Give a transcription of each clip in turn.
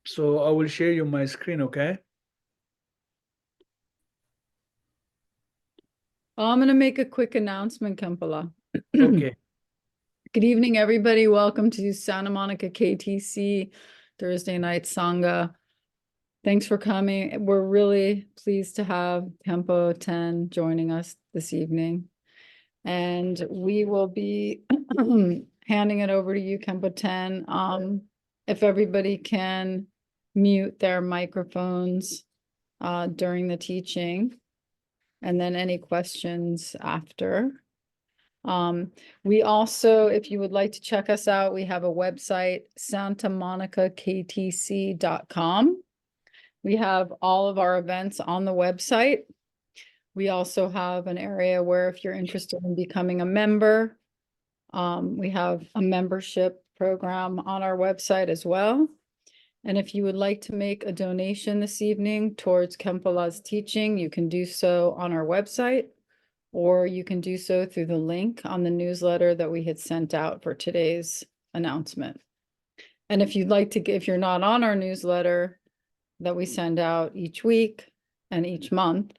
So I will share you my screen, okay? I'm going to make a quick announcement, Kempala. Okay. Good evening, everybody. Welcome to Santa Monica KTC Thursday Night Sangha. Thanks for coming. We're really pleased to have Khenpo Ten joining us this evening. And we will be handing it over to you, Khenpo Ten. If everybody can mute their microphones during the teaching, and then any questions after. We also, if you would like to check us out, we have a website, santamonicaktc.com. We have all of our events on the website. We also have an area where if you're interested in becoming a member, we have a membership program on our website as well. And if you would like to make a donation this evening towards Khenpola's teaching, you can do so on our website, or you can do so through the link on the newsletter that we had sent out for today's announcement. And if you'd like to, if you're not on our newsletter that we send out each week and each month,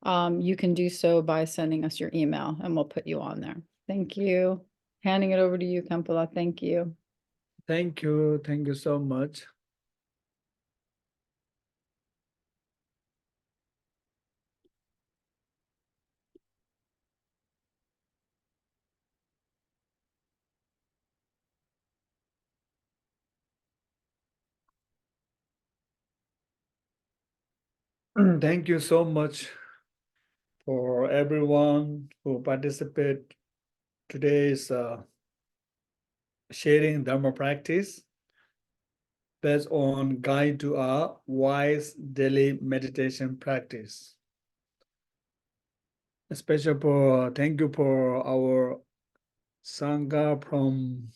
you can do so by sending us your email and we'll put you on there. Thank you. Handing it over to you, Khenpola. Thank you. Thank you. Thank you so much. Thank you so much for everyone who participate today's sharing Dharma practice based on guide to a wise daily meditation practice. Especially thank you for our Sangha from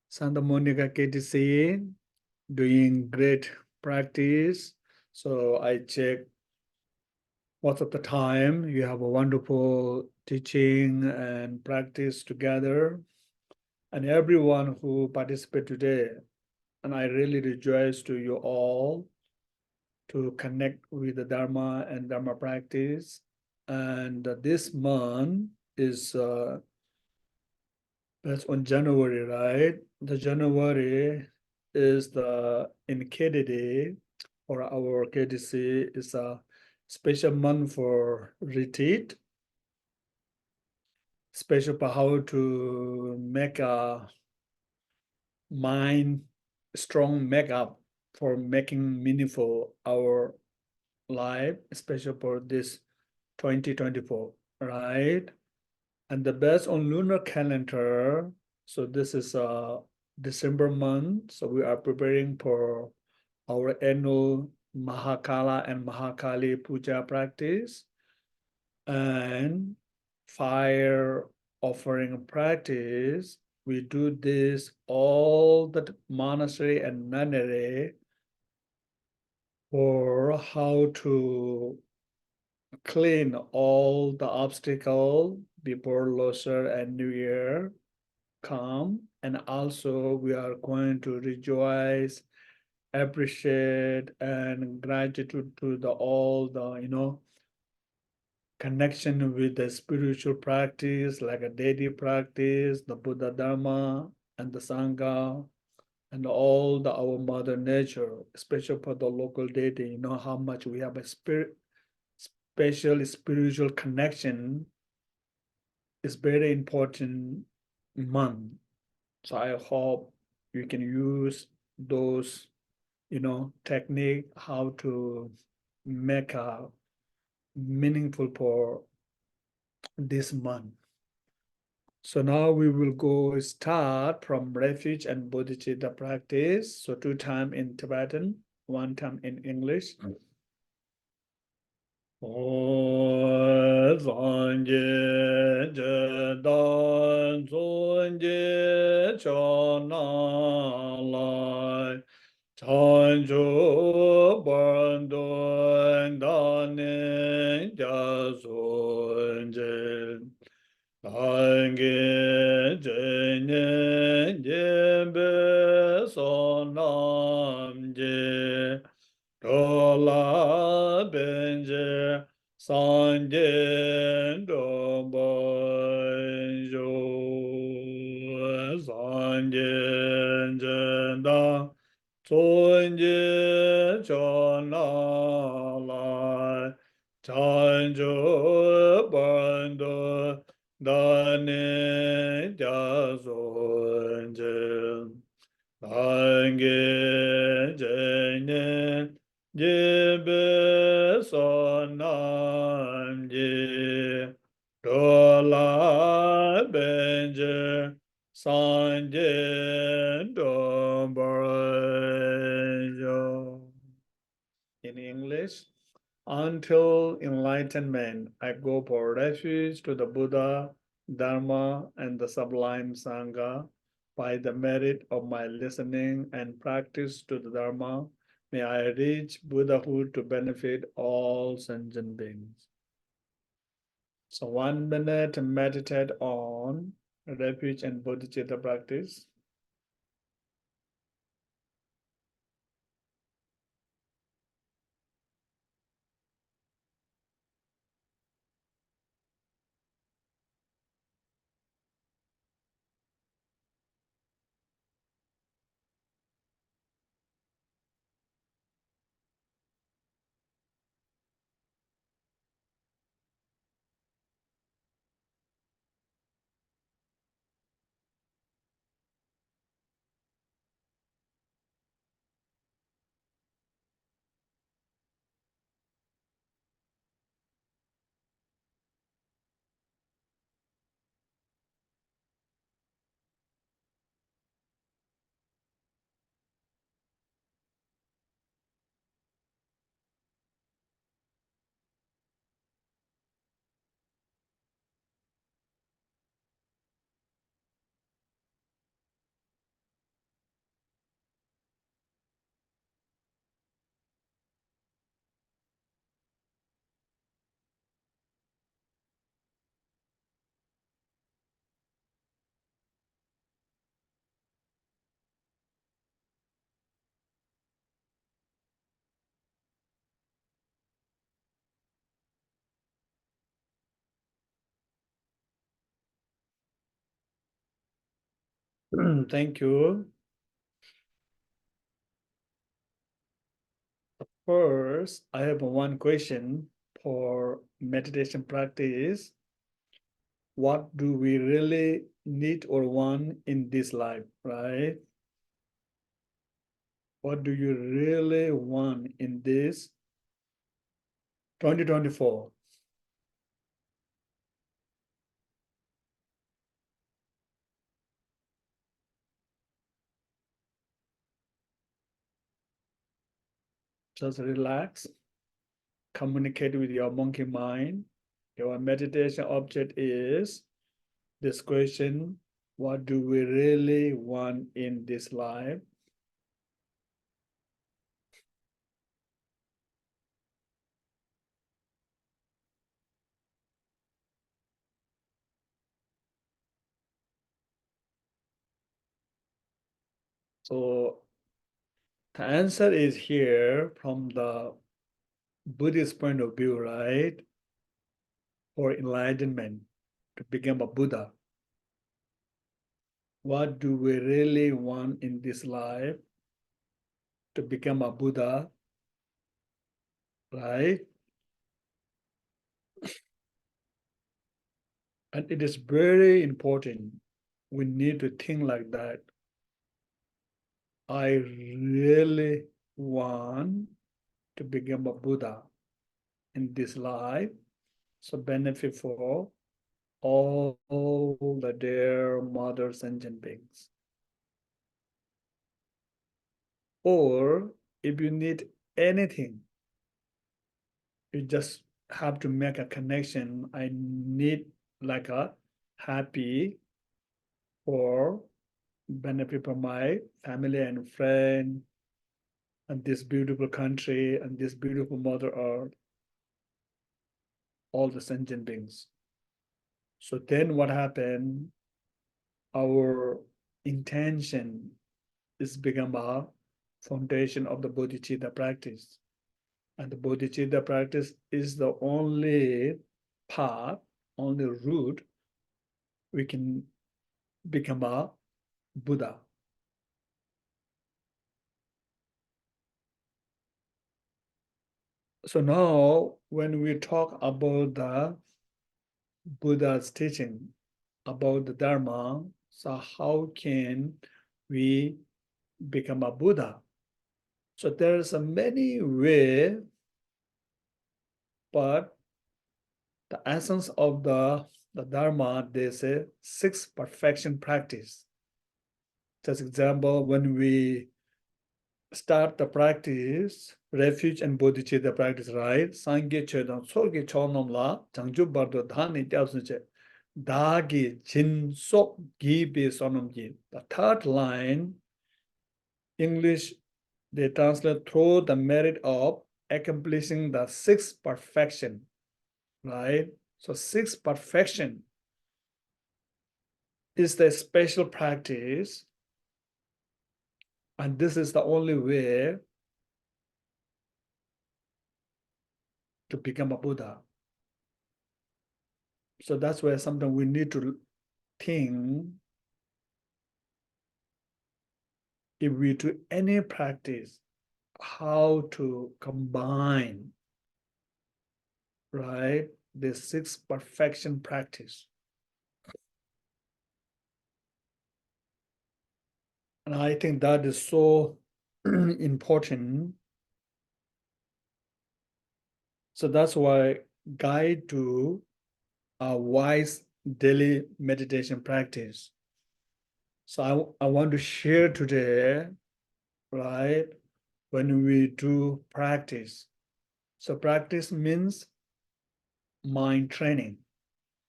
Santa Monica KTC doing great practice. So I check most of the time you have a wonderful teaching and practice together, and everyone who participate today. And I really rejoice to you all to connect with the Dharma and Dharma practice. And this month is that's on January, right? The January is the in KDD or our KDC is a special month for retreat, special for how to make a mind strong makeup for making meaningful our life, especially for this 2024, right? And the best on lunar calendar, so this is a December month, so we are preparing for our annual Mahakala and Mahakali Puja practice and fire offering practice. We do this all the monastery and nunnery for how to clean all the obstacles before Losar and New Year come. And also we are going to rejoice, appreciate, and gratitude to the all the connection with the spiritual practice, like a daily practice, the Buddha Dharma and the Sangha, and all the our mother nature, especially for the local deity. How much we have a special spiritual connection is very important month. So I hope you can use those, technique how to make a meaningful for this month. So now we will go start from refuge and bodhicitta practice. So 2 times in Tibetan, 1 time in English. Ange jenye jembe sonam je dola benje sanje dombo sanje jenda sonje chona lai chanjo bando dane jazonje ange jene jebe sonanje dola benje sanje dombarjo. In English, until enlightenment, I go for refuge to the Buddha, Dharma, and the sublime Sangha. By the merit of my listening and practice to the Dharma, may I reach Buddhahood to benefit all sentient beings. So 1 minute to meditate on refuge and bodhicitta practice. Thank you. First, I have one question for meditation practice. What do we really need or want in this life, right? What do you really want in this 2024? Just relax, communicate with your monkey mind. Your meditation object is this question: what do we really want in this life? So the answer is here from the Buddhist point of view, right? For enlightenment, to become a Buddha. What do we really want in this life? To become a Buddha, right? And it is very important. We need to think like that. I really want to become a Buddha in this life, so benefit for all the dear mother sentient beings. Or if you need anything, you just have to make a connection. I need like a happy or benefit for my family and friend and this beautiful country and this beautiful mother earth, all the sentient beings. So then what happened? Our intention is become a foundation of the bodhicitta practice. And the bodhicitta practice is the only path, only route we can become a Buddha. So now when we talk about the Buddha's teaching about the Dharma, so how can we become a Buddha? So there's a many way, but the essence of the Dharma, they say six perfection practice. Just example, when we start the practice, refuge and bodhicitta practice, right? Sangye chedan, sorge chonomla, jangju bardo dhani tyabsunche, dagi jin sok gi be sonomji. The third line, English, they translate through the merit of accomplishing the sixth perfection, right? So sixth perfection is the special practice, and this is the only way to become a Buddha. So that's where sometimes we need to think, if we do any practice, how to combine, right, the six perfection practice. And I think that is so important. So that's why guide to a wise daily meditation practice. So I want to share today, right, when we do practice. So practice means mind training.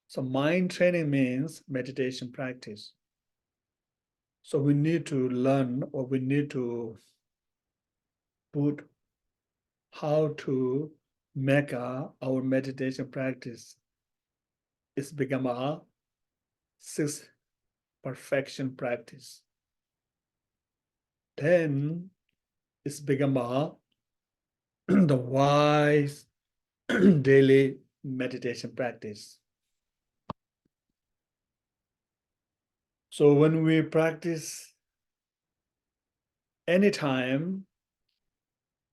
So mind training means meditation practice. So we need to learn, or we need to put how to make our meditation practice. It's become a sixth perfection practice. Then it's become a the wise daily meditation practice. So when we practice anytime,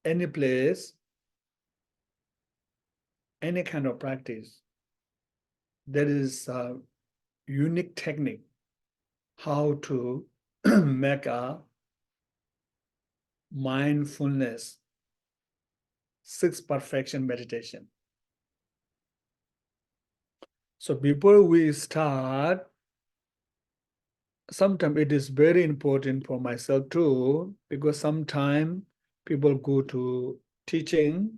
any place, any kind of practice, there is a unique technique how to make a mindfulness sixth perfection meditation. So before we start, sometimes it is very important for myself too, because sometimes people go to teaching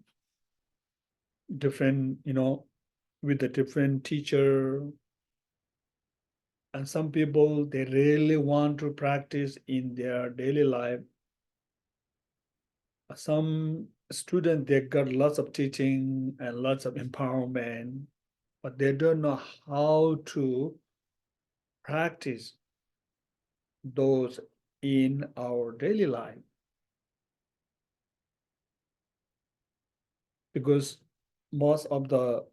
different, with a different teacher. And some people, they really want to practice in their daily life. Some students, they got lots of teaching and lots of empowerment, but they don't know how to practice those in our daily life. Because most of the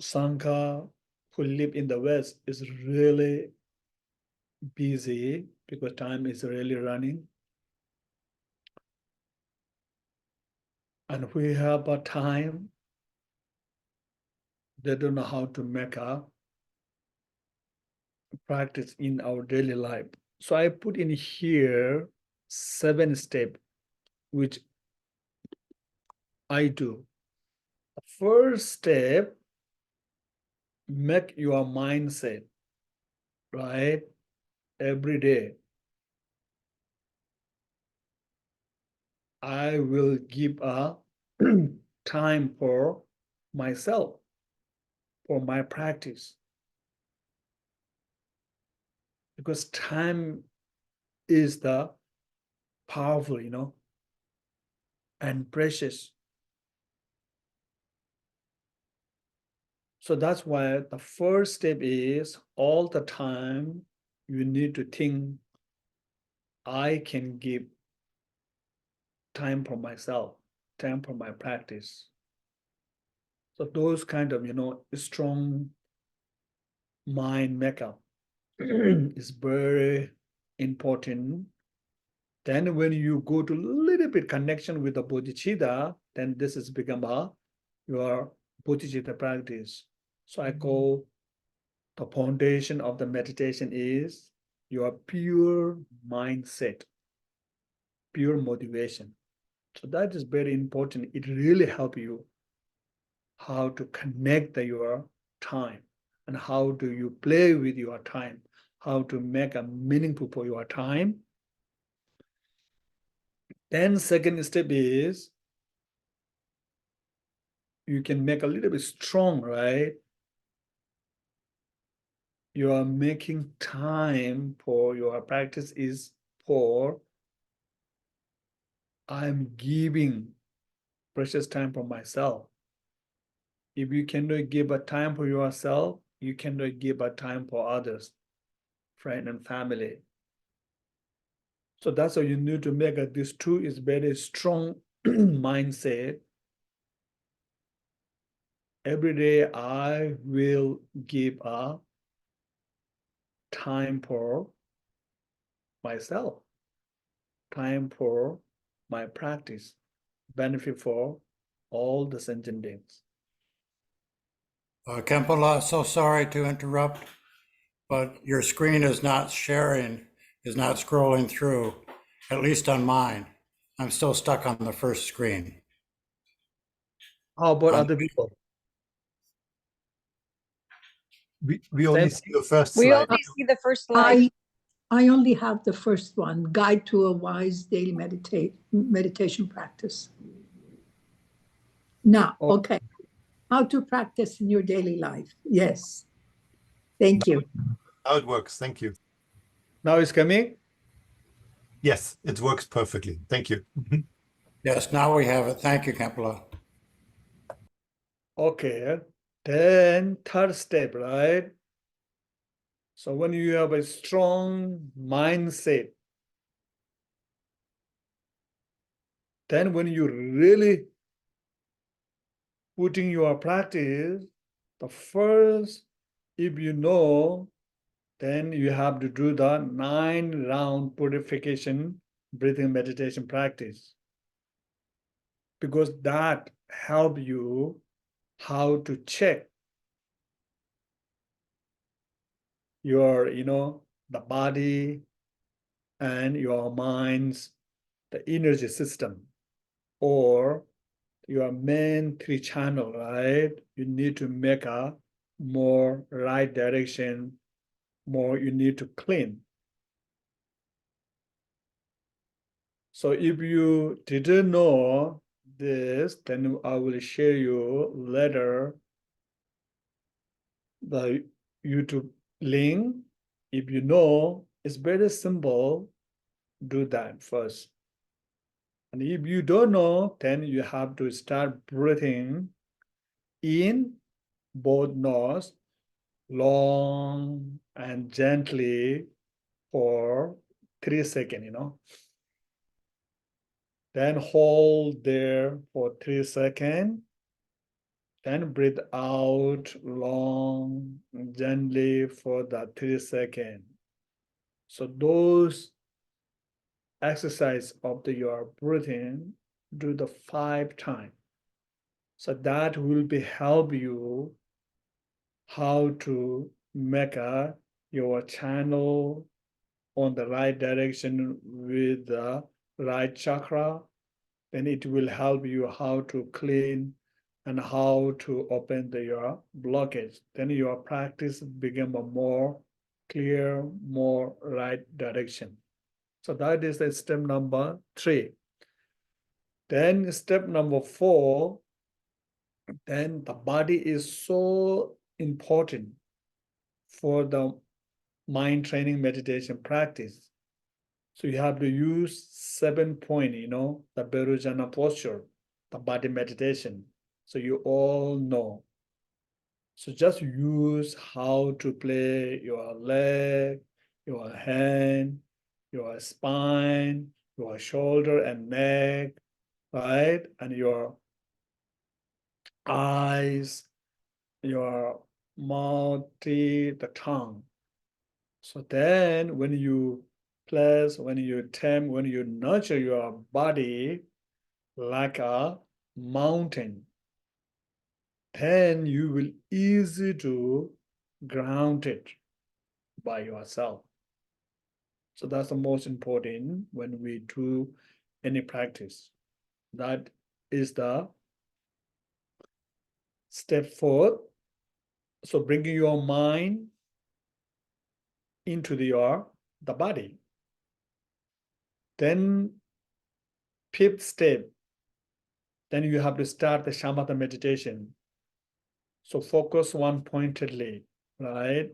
Sangha who live in the West is really busy because time is really running. And we have a time, they don't know how to make a practice in our daily life. So I put in here 7 steps, which I do. The first step, make your mindset, right? Every day, I will give a time for myself, for my practice. Because time is the powerful, and precious. So that's why the first step is all the time you need to think, I can give time for myself, time for my practice. So those kind of, strong mind makeup is very important. Then when you go to a little bit connection with the bodhicitta, then this is become your bodhicitta practice. So I call the foundation of the meditation is your pure mindset, pure motivation. So that is very important. It really helps you how to connect your time and how do you play with your time, how to make a meaningful for your time. Then second step is you can make a little bit strong, right? You are making time for your practice is for I'm giving precious time for myself. If you cannot give a time for yourself, you cannot give a time for others, friend and family. So that's how you need to make this two is very strong mindset. Every day I will give a time for myself, time for my practice, benefit for all the sentient beings. Khenpo, so sorry to interrupt, but your screen is not sharing, is not scrolling through, at least on mine. I'm still stuck on the first screen. How about other people? We only see the first We slide. only see the first slide. I only have the first one, Guide to a Wise Daily Meditation Practice. Now, Oh. okay, how to practice in your daily life. Yes, thank you. How it works. Thank you. Now it's coming? Yes, it works perfectly. Thank you. Yes, now we have it. Thank you, Khenpo. Okay, then third step, right? So when you have a strong mindset, then when you really putting your practice, the first, if you know, then you have to do the 9-round purification breathing meditation practice. Because that help you how to check your, the body and your mind's, the energy system, or your main 3 channel, right? You need to make a more right direction, more you need to clean. So if you didn't know this, then I will share you later the YouTube link. If you know, it's very simple, do that first. And if you don't know, then you have to start breathing in both nose, long and gently for 3 seconds, Then hold there for 3 seconds. Then breathe out long, gently for that 3 seconds. So those exercise of your breathing, do the 5 times. So that will be help you how to make your channel on the right direction with the right chakra. Then it will help you how to clean and how to open your blockage. Then your practice become a more clear, more right direction. So that is the step number 3. Then step number 4, then the body is so important for the mind training meditation practice. So you have to use 7 point, the Berujana posture, the body meditation. So you all know. So just use how to play your leg, your hand, your spine, your shoulder and neck, right? And your eyes, your mouth, teeth, the tongue. So then when you place, when you tame, when you nurture your body like a mountain, then you will easy to ground it by yourself. So that's the most important when we do any practice. That is the step 4. So bringing your mind into the body. Then 5th step, then you have to start the shamatha meditation. So focus one pointedly, right?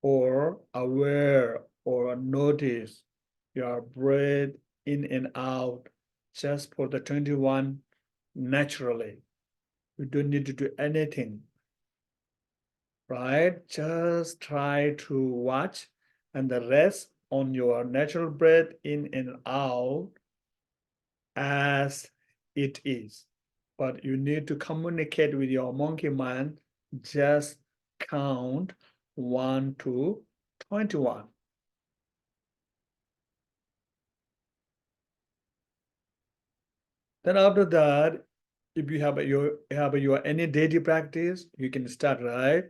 Or aware or notice your breath in and out just for the 21 naturally. You don't need to do anything, right? Just try to watch and the rest on your natural breath in and out as it is. But you need to communicate with your monkey mind, just count 1 to 21. Then after that, if you have your any daily practice, you can start, right?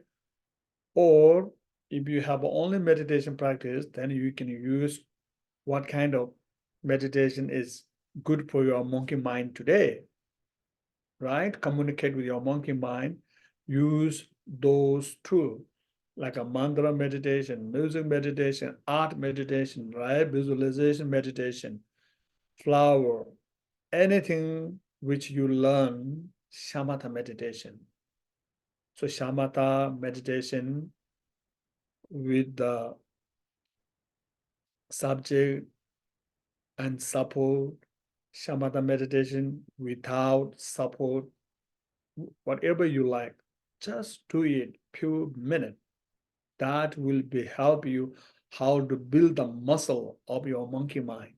Or if you have only meditation practice, then you can use what kind of meditation is good for your monkey mind today, right? Communicate with your monkey mind, use those two, like a mantra meditation, music meditation, art meditation, right? Visualization meditation, flower, anything which you learn, shamatha meditation. So shamatha meditation with the subject and support, shamatha meditation without support, whatever you like, just do it few minutes. That will be help you how to build the muscle of your monkey mind.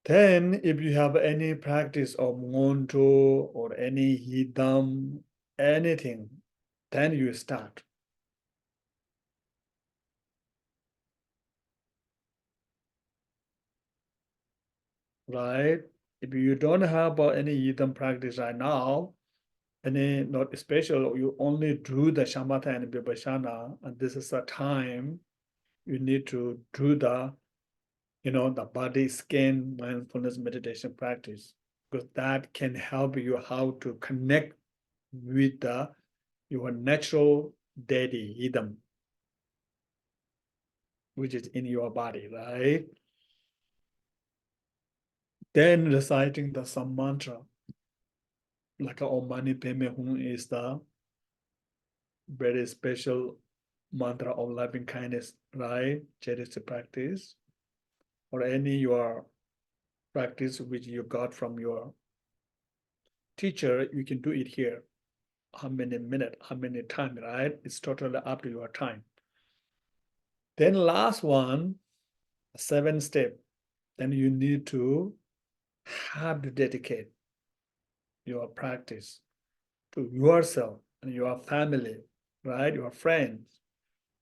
Then if you have any practice of ngonto or any hidam, anything, then you start. Right? If you don't have any hidam practice right now, any not special, you only do the shamatha and vipassana, and this is the time you need to do the the body scan mindfulness meditation practice, because that can help you how to connect with your natural deity rhythm, which is in your body, right? Then reciting the some mantra, like Om Mani Padme Hum is the very special mantra of loving kindness, right? Charity practice, or any your practice which you got from your teacher, you can do it here. How many minutes, how many times, right? It's totally up to your time. Then last one, 7th step, then you need to have to dedicate your practice to yourself and your family, right? Your friends,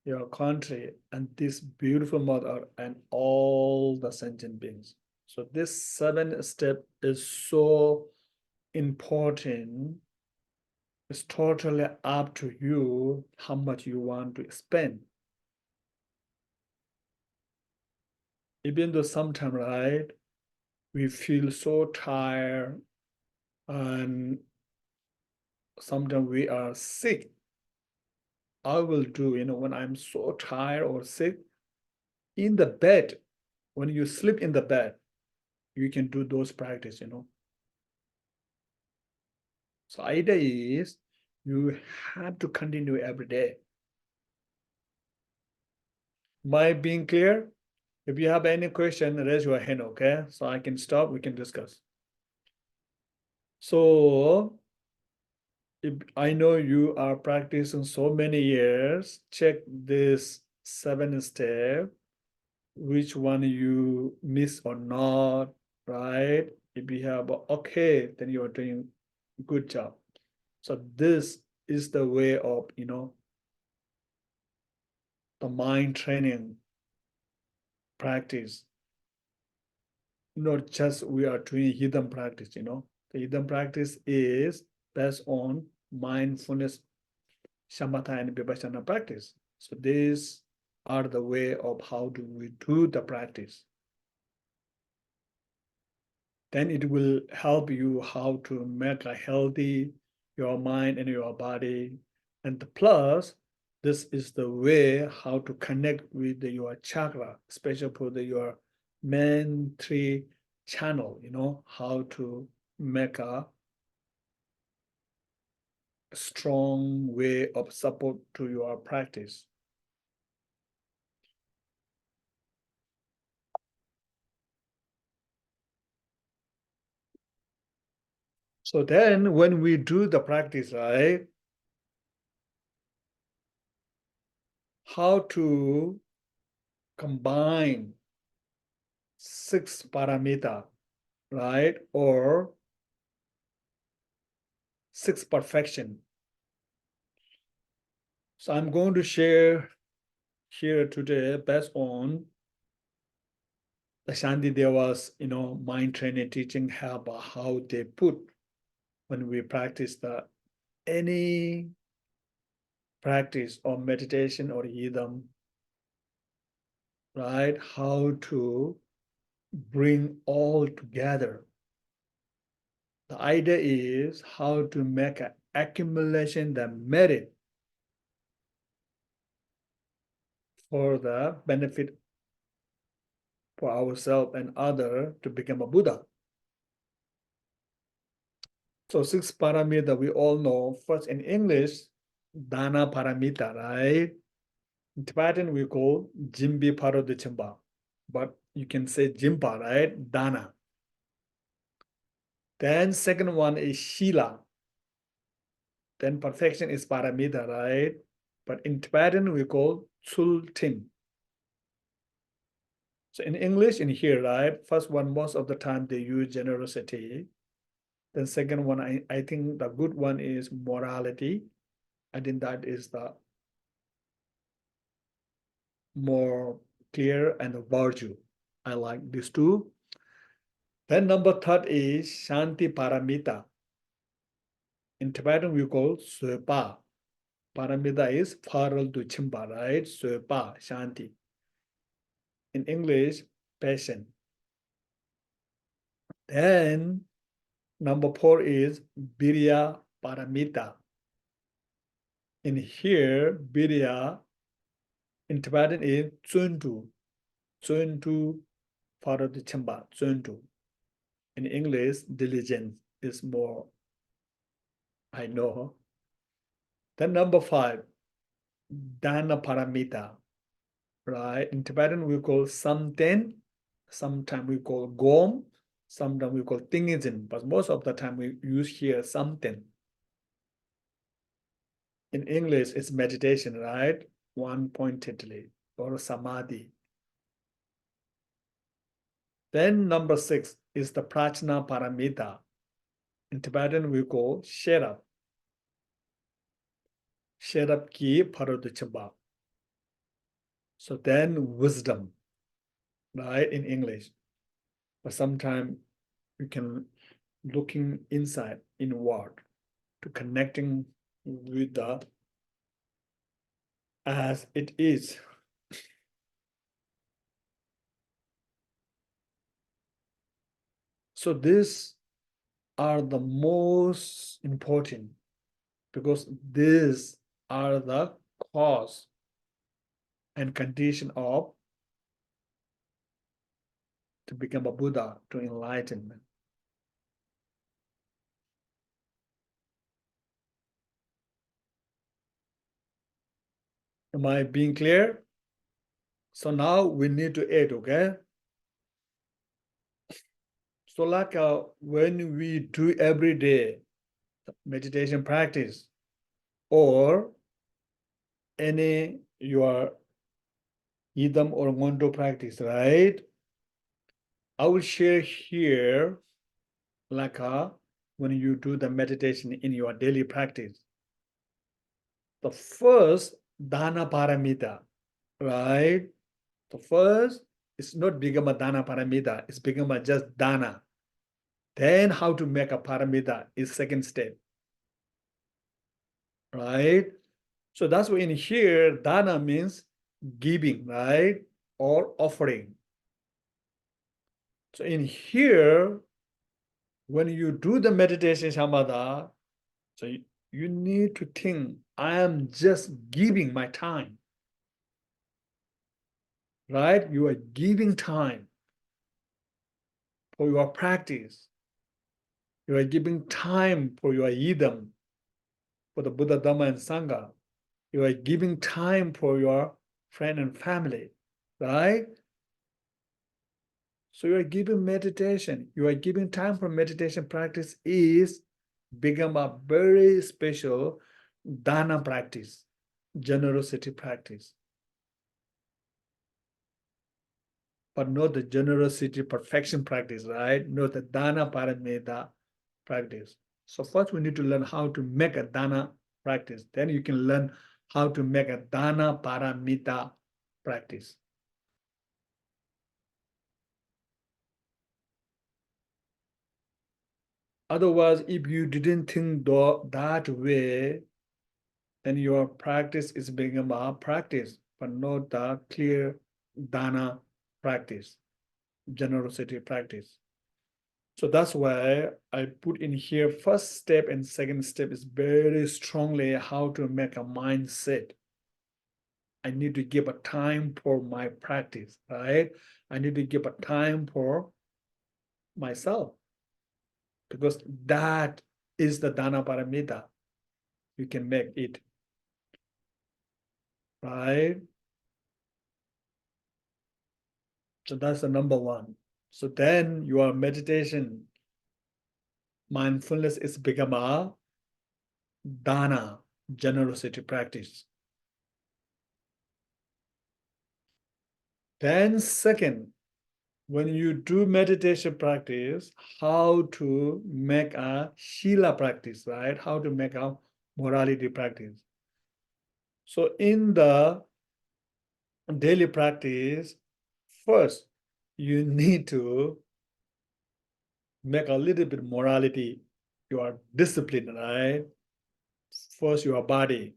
your country, and this beautiful mother and all the sentient beings. So this 7th step is so important. It's totally up to you how much you want to spend. Even though sometimes, right, we feel so tired and sometimes we are sick. I will do, when I'm so tired or sick, in the bed, when you sleep in the bed, you can do those practice, So idea is you have to continue every day. Am I being clear? If you have any question, raise your hand, okay? So I can stop, we can discuss. So if I know you are practicing so many years, check this 7 step, which one you miss or not, right? If you have okay, then you are doing good job. So this is the way of, the mind training practice. Not just we are doing hidden practice, The hidden practice is based on mindfulness, shamatha, and vipassana practice. So these are the way of how do we do the practice. Then it will help you how to make a healthy your mind and your body. And the plus, this is the way how to connect with your chakra, especially for your main three channel, how to make a strong way of support to your practice. So then when we do the practice, right, how to combine 6 paramita, right, or 6 perfection. So I'm going to share here today based on the Shanti Deva's, mind training teaching about how they put when we practice any practice or meditation or yidam, right? How to bring all together. The idea is how to make an accumulation the merit for the benefit for ourselves and other to become a Buddha. So 6 paramita we all know. First in English, dana paramita, right? In Tibetan we call Jimbi Parodicimba, but you can say Jimpa, right? Dana. Then second one is Shila. Then perfection is paramita, right? But in Tibetan we call Tsultim. So in English in here, right? First one, most of the time they use generosity. Then second one, I think the good one is morality. I think that is the more clear and the virtue. I like these two. Then number third is Shanti Paramita. In Tibetan, we call Söpa. Paramita is Paral to Chimpa, right? Söpa, Shanti. In English, passion. Then number four is Birya Paramita. In here, Birya in Tibetan is Tsuntu. Tsuntu Paral to Chimpa, Tsuntu. In English, diligence is more, I know. Then number five, Dana Paramita, right? In Tibetan, we call Samten, sometimes we call Gom, sometimes we call Tingizin, but most of the time we use here Samten. In English, it's meditation, right? One pointedly, or Samadhi. Then number six is the Prajna Paramita. In Tibetan, we call Sherab. Sherab ki Parodichabha. So then wisdom, right, in English. But sometimes you can looking inside, inward, to connecting with the as it is. So these are the most important because these are the cause and condition of to become a Buddha, to enlightenment. Am I being clear? So now we need to add, okay? So like when we do every day, meditation practice, or any your idam or ngondo practice, right? I will share here like when you do the meditation in your daily practice. The first dana paramita, right? The first is not become a dana paramita, it's become a just dana. Then how to make a paramita is second step, right? So that's why in here, dana means giving, right? Or offering. So in here, when you do the meditation samadha, so you need to think, I am just giving my time, right? You are giving time for your practice. You are giving time for your idam, for the Buddha, Dhamma, and Sangha. You are giving time for your friend and family, right? So you are giving meditation. You are giving time for meditation practice is become a very special dana practice, generosity practice. But not the generosity perfection practice, right? Not the dana paramita practice. So first we need to learn how to make a dana practice. Then you can learn how to make a dana paramita practice. Otherwise, if you didn't think that way, then your practice is become a practice, but not the clear dana practice, generosity practice. So that's why I put in here first step and second step is very strongly how to make a mindset. I need to give a time for my practice, right? I need to give a time for myself because that is the dana paramita. You can make it, right? So that's the number one. So then your meditation, mindfulness is become a dana, generosity practice. Then second, when you do meditation practice, how to make a shila practice, right? How to make a morality practice. So in the daily practice, first, you need to make a little bit morality, your discipline, right? First, your body,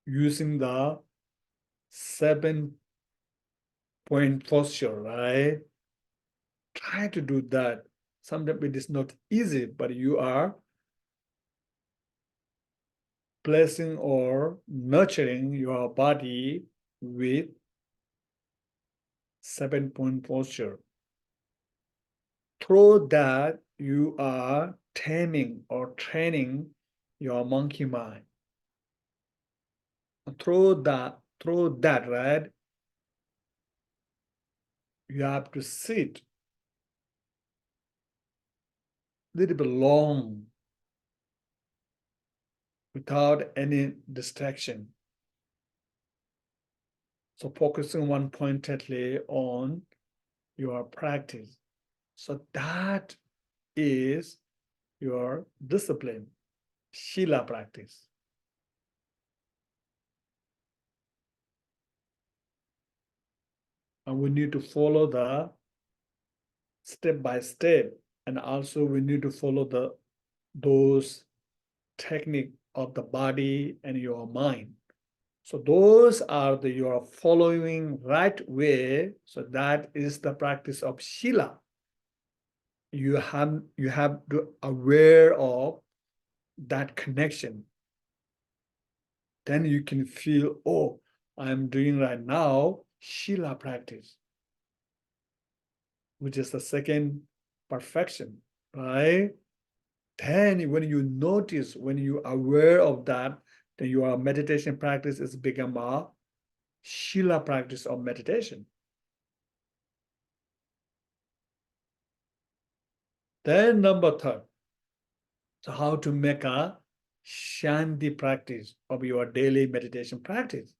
using the 7-point posture, right? Try to do that. Sometimes it is not easy, but you are blessing or nurturing your body with 7-point posture. Through that, you are taming or training your monkey mind. Through that, right? You have to sit a little bit long without any distraction. So focusing one pointedly on your practice. So that is your discipline, Shila practice. And we need to follow the step by step. And also we need to follow those technique of the body and your mind. So those are you're following right way. So that is the practice of Shila. You have to aware of that connection. Then you can feel, oh, I'm doing right now Shila practice, which is the second perfection, right? Then when you notice, when you're aware of that, then your meditation practice is become a Shila practice of meditation. Then number third, So how to make a Shanti practice of your daily meditation practice.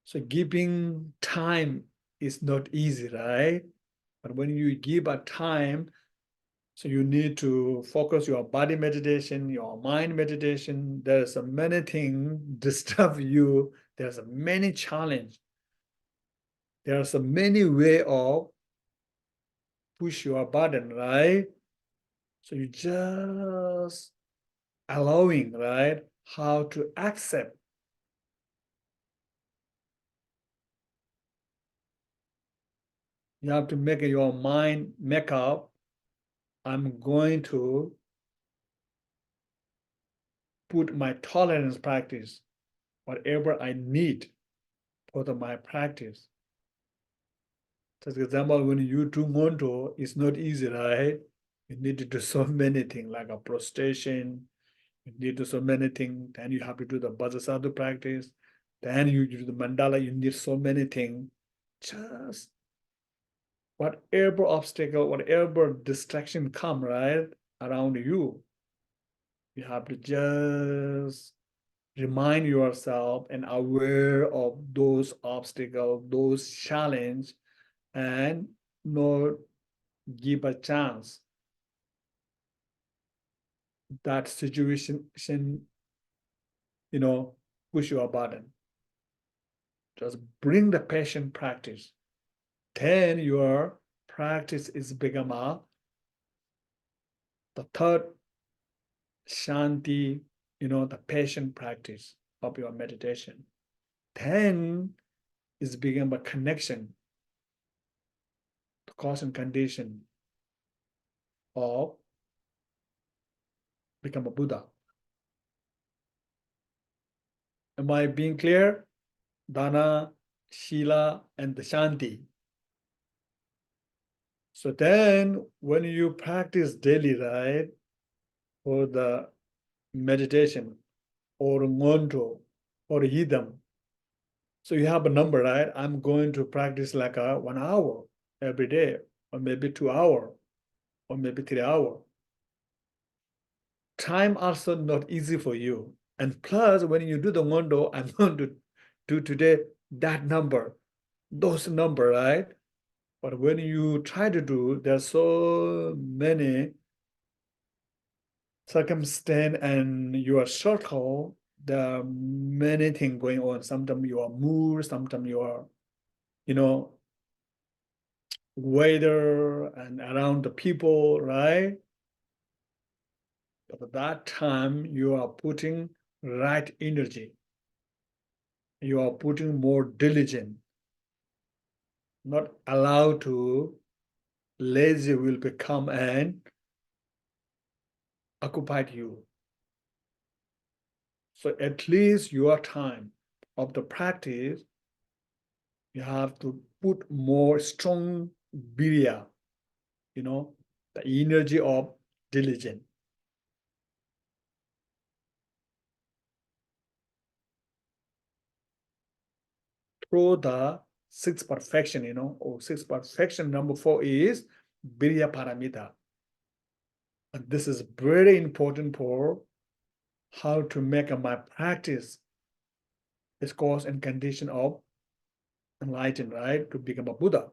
So giving time is not easy, right? But when you give a time, so you need to focus your body meditation, your mind meditation. There's a many things disturb you. There's a many challenge. There's a many way of push your burden, right? So you just allowing, right? How to accept. You have to make your mind make up. I'm going to put my tolerance practice, whatever I need for my practice. For example, when you do Ngondo, it's not easy, right? You need to do so many things like a prostration. You need to do so many things. Then you have to do the Vajrasattva practice. Then you do the mandala. You need so many things. Just whatever obstacle, whatever distraction come right around you, you have to just remind yourself and aware of those obstacles, those challenges, and not give a chance that situation, push your button. Just bring the patient practice. Then your practice is become the third Shanti, the patient practice of your meditation. Then is become a connection, the cause and condition of become a Buddha. Am I being clear? Dana, Shila, and the Shanti. So then when you practice daily, right, for the meditation or Ngondo or Yidam, so you have a number, right? I'm going to practice like 1 hour every day, or maybe 2 hours, or maybe 3 hours. Time also not easy for you. And plus, when you do the Ngondo, I'm going to do today that number, those number, right? But when you try to do, there's so many circumstance and your circle, there are many things going on. Sometimes you are mood, sometimes you are, weather and around the people, right? But at that time, you are putting right energy. You are putting more diligent, not allowed to lazy will become and occupied you. So at least your time of the practice, you have to put more strong virya, the energy of diligence. Through the sixth perfection, sixth perfection, number 4 is virya paramita. And this is very important for how to make my practice is cause and condition of enlightened, right? To become a Buddha.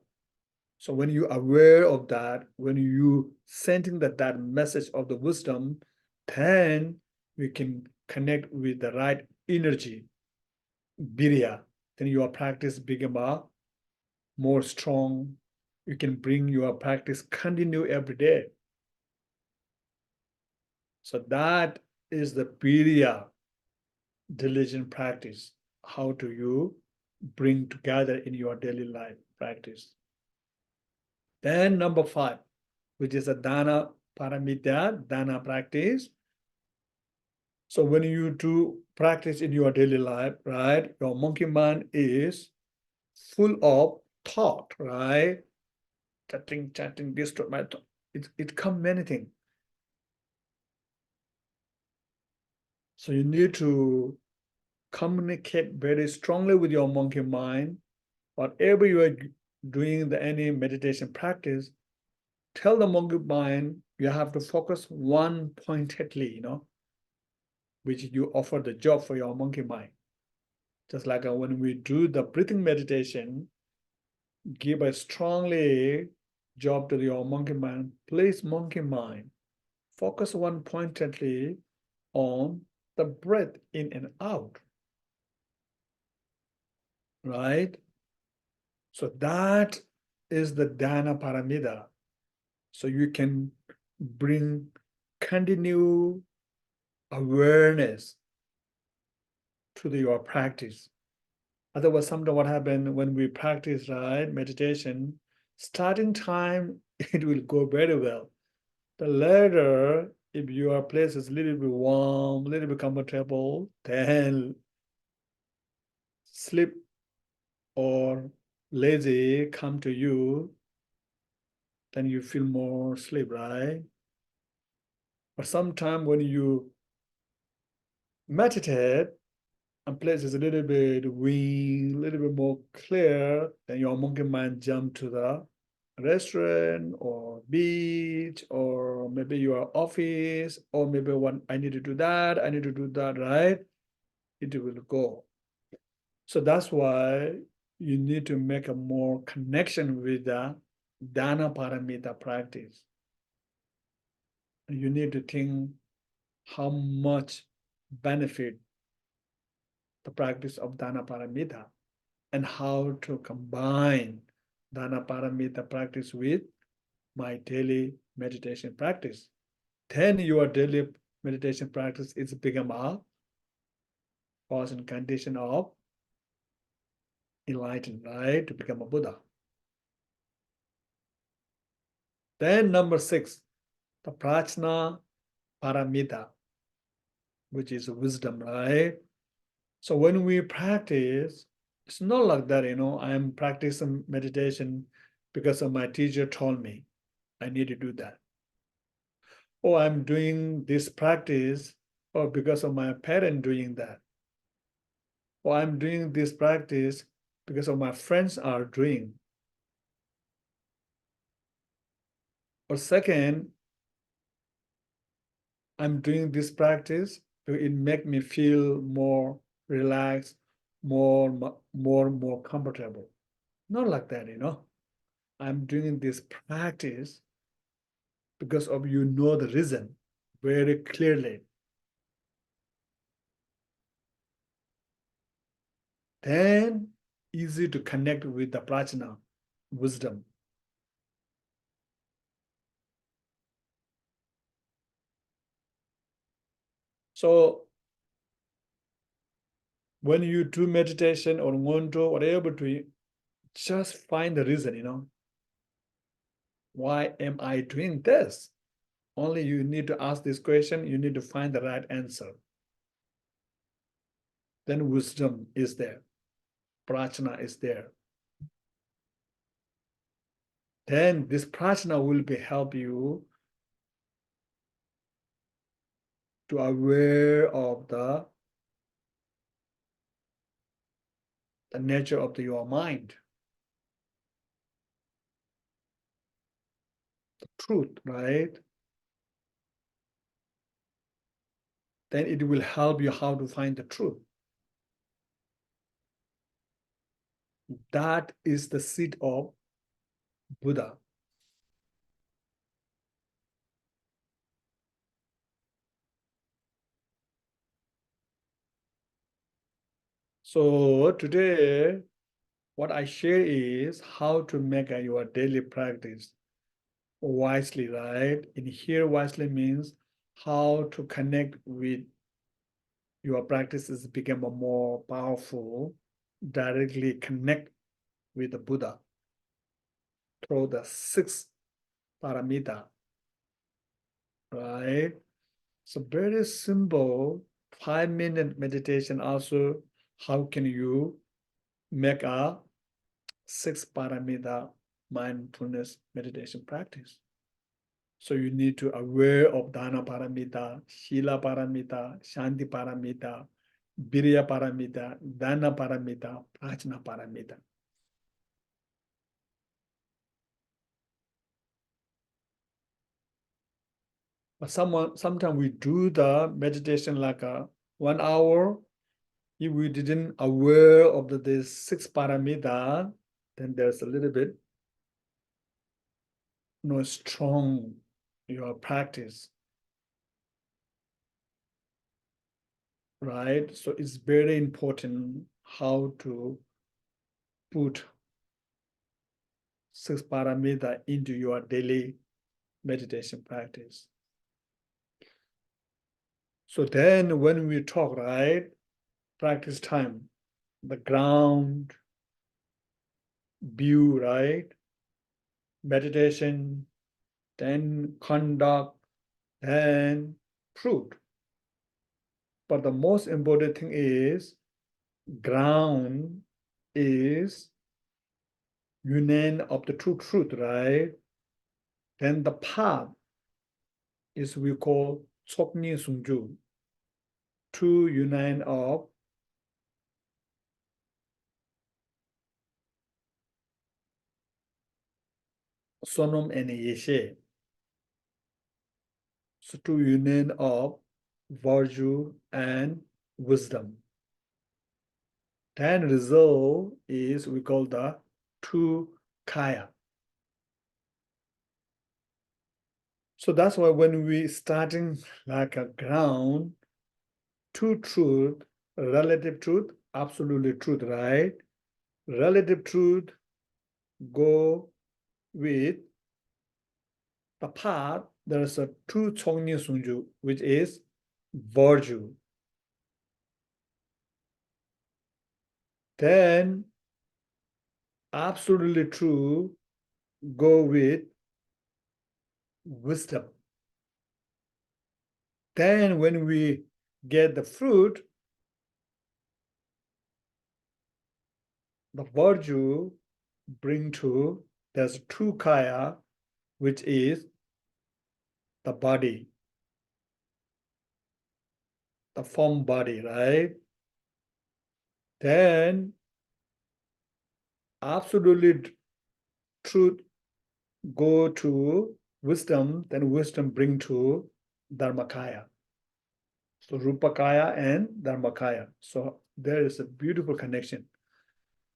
So when you are aware of that, when you sending that message of the wisdom, then we can connect with the right energy, virya. Then your practice become more strong. You can bring your practice continue every day. So that is the virya diligent practice. How do you bring together in your daily life practice? Then number 5, which is a dana paramita, dana practice. So when you do practice in your daily life, right, your monkey mind is full of thought, right? Chatting, this to my thought. It come many things. So you need to communicate very strongly with your monkey mind. Whatever you are doing any meditation practice, tell the monkey mind you have to focus one pointedly, which you offer the job for your monkey mind. Just like when we do the breathing meditation, give a strongly job to your monkey mind. Please, monkey mind, focus one pointedly on the breath in and out. Right? So that is the dana paramita. So you can bring continued awareness to your practice. Otherwise, sometimes what happens when we practice, right, meditation, starting time, it will go very well. The later, if your place is a little bit warm, a little bit comfortable, then sleep or lazy come to you, then you feel more sleep, right? But sometimes when you meditate and place is a little bit weak, a little bit more clear, then your monkey mind jump to the restaurant or beach or maybe your office or maybe one I need to do that, I need to do that, right? It will go. So that's why you need to make a more connection with the dana paramita practice. You need to think how much benefit the practice of dana paramita and how to combine dana paramita practice with my daily meditation practice. Then your daily meditation practice is become a cause and condition of enlightened, right? To become a Buddha. Then number 6, the prajna paramita, which is wisdom, right? So when we practice, it's not like that, I am practicing meditation because of my teacher told me I need to do that. Or I'm doing this practice or because of my parent doing that. Or I'm doing this practice because of my friends are doing. Or second, I'm doing this practice because it make me feel more relaxed, more comfortable. Not like that, I'm doing this practice because of the reason very clearly. Then easy to connect with the prajna, wisdom. So when you do meditation or want to, whatever to, just find the reason, why am I doing this? Only you need to ask this question, you need to find the right answer. Then wisdom is there, prajna is there. Then this prajna will help you to aware of the nature of your mind. The truth, right? Then it will help you how to find the truth. That is the seat of Buddha. So today, what I share is how to make your daily practice wisely, right? In here, wisely means how to connect with your practices, become a more powerful, directly connect with the Buddha through the 6 paramita, right? So very simple 5-minute meditation also, how can you make a 6 paramita mindfulness meditation practice? So you need to aware of dana paramita, shila paramita, shanti paramita, virya paramita, dana paramita, prajna paramita. But sometimes we do the meditation like a 1 hour. If we didn't aware of this 6 paramita, then there's a little bit strong your practice, right? So it's very important how to put 6 paramita into your daily meditation practice. So then when we talk, right, practice time, the ground, view, right, meditation, then conduct, then fruit. But the most important thing is ground is union of the true truth, right? Then the path is we call Chokni Sungju, true union of Sonam and Yeshe. So true union of virtue and wisdom. Then result is we call the true kaya. So that's why when we starting like a ground, true truth, relative truth, absolutely truth, right? Relative truth go with the path. There's a true Chongni Sungju, which is virtue. Then absolutely true go with wisdom. Then when we get the fruit, the virtue bring to there's true kaya, which is the body, the form body, right? Then absolutely truth go to wisdom, then wisdom bring to Dharmakaya. So Rupakaya and Dharmakaya. So there is a beautiful connection.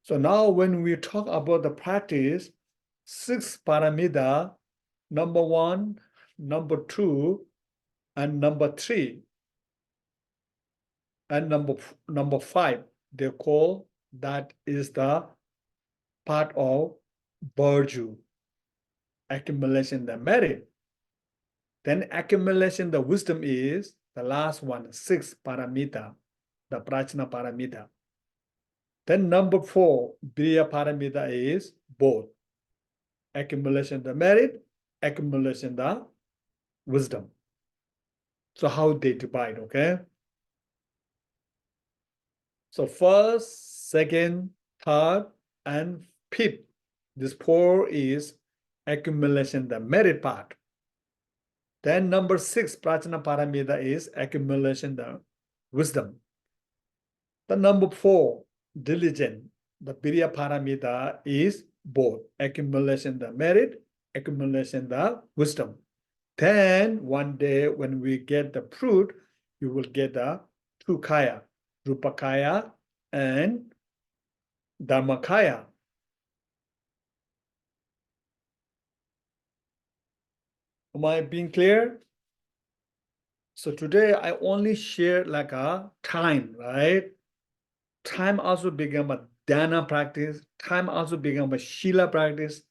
So now when we talk about the practice, 6 paramita, number 1, number 2, and number 3, and number 5, they call that is the part of virtue, accumulation the merit. Then accumulation the wisdom is the last one, 6 paramita, the prajna paramita. Then number 4, Briya paramita is both. Accumulation the merit, accumulation the wisdom. So how they divide, okay? So first, second, third, and fifth. This 4 is accumulation the merit part. Then number 6, prajna paramita is accumulation the wisdom. The number 4, diligent, the Piriya paramita is both accumulation the merit, accumulation the wisdom. Then one day when we get the fruit, you will get the two kaya, Rupakaya and Dharmakaya. Am I being clear? So today I only share like a time, right? Time also become a dana practice. Time also become a shila practice.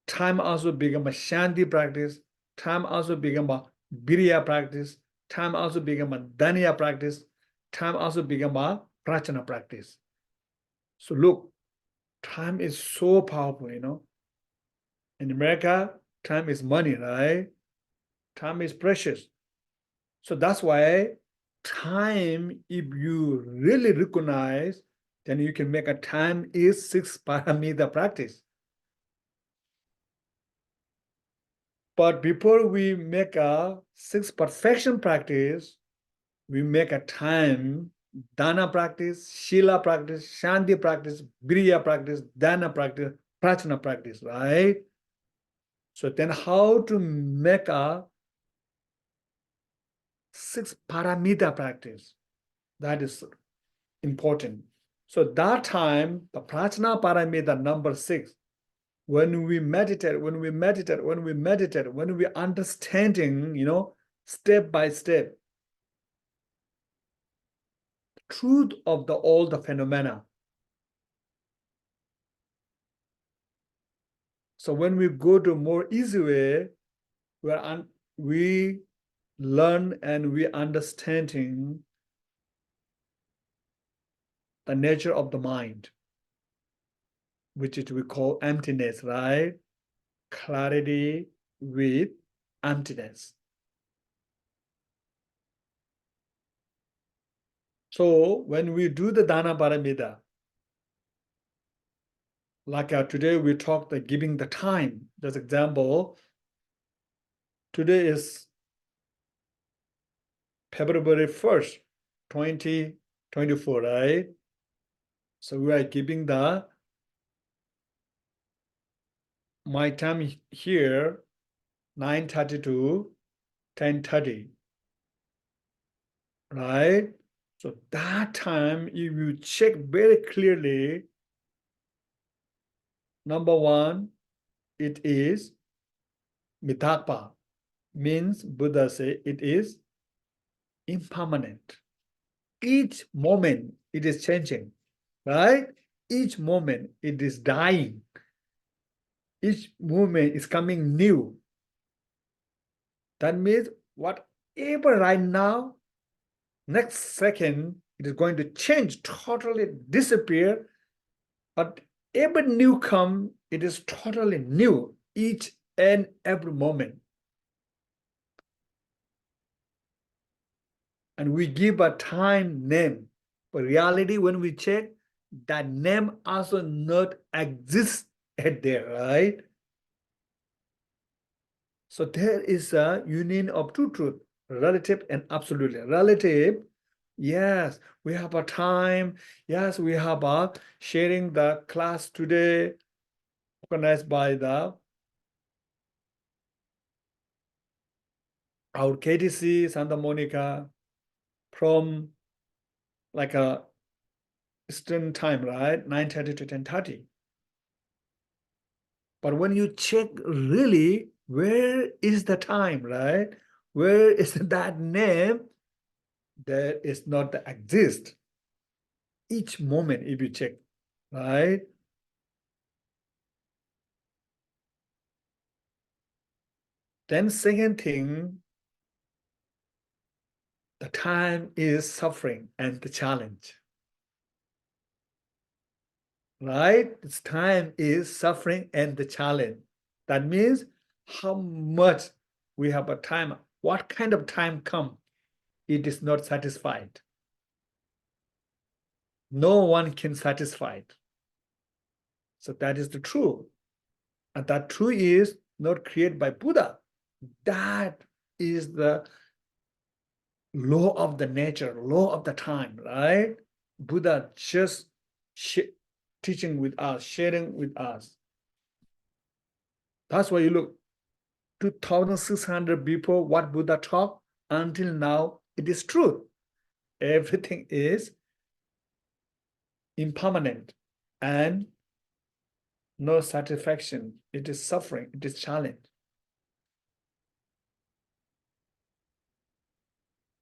Time also become a shanti practice. Time also become a birya practice. Time also become a danya practice. Time also become a prachana practice. So look, time is so powerful, you know. In America, time is money, right? Time is precious. So that's why time, if you really recognize, then you can make a time is 6 paramita practice. But before we make a 6 perfection practice, we make a time, dana practice, shila practice, shanti practice, briya practice, dana practice, prachana practice, right? So then how to make a 6 paramita practice. That is important. So that time, the prajna paramita number 6, when we meditate, when we understanding, step by step, truth of all the phenomena. So when we go to more easy way, we learn and we understanding the nature of the mind, which is we call emptiness, right? Clarity with emptiness. So when we do the dana paramita, like today we talk the giving the time. Just example, today is February 1st, 2024, right? So we are giving my time here, 9:30 to 10:30, right? So that time, if you check very clearly, number one, it is mitapa, means Buddha say it is impermanent. Each moment it is changing, right? Each moment it is dying. Each moment is coming new. That means whatever right now, next second, it is going to change, totally disappear. But every new come, it is totally new, each and every moment. And we give a time name. But reality, when we check, that name also not exist at there, right? So there is a union of two truths, relative and absolutely. Relative, yes, we have a time. Yes, we have a sharing the class today, organized by our KTC Santa Monica from like a Eastern time, right? 9:30 to 10:30. But when you check really, where is the time, right? Where is that name? There is not the exist. Each moment, if you check, right? Then second thing, the time is suffering and the challenge. Right? This time is suffering and the challenge. That means how much we have a time, what kind of time come, it is not satisfied. No one can satisfy it. So that is the truth. And that truth is not created by Buddha. That is the law of the nature, law of the time, right? Buddha just teaching with us, sharing with us. That's why you look, 2,600 people, what Buddha taught, until now, it is truth. Everything is impermanent and no satisfaction. It is suffering, it is challenge.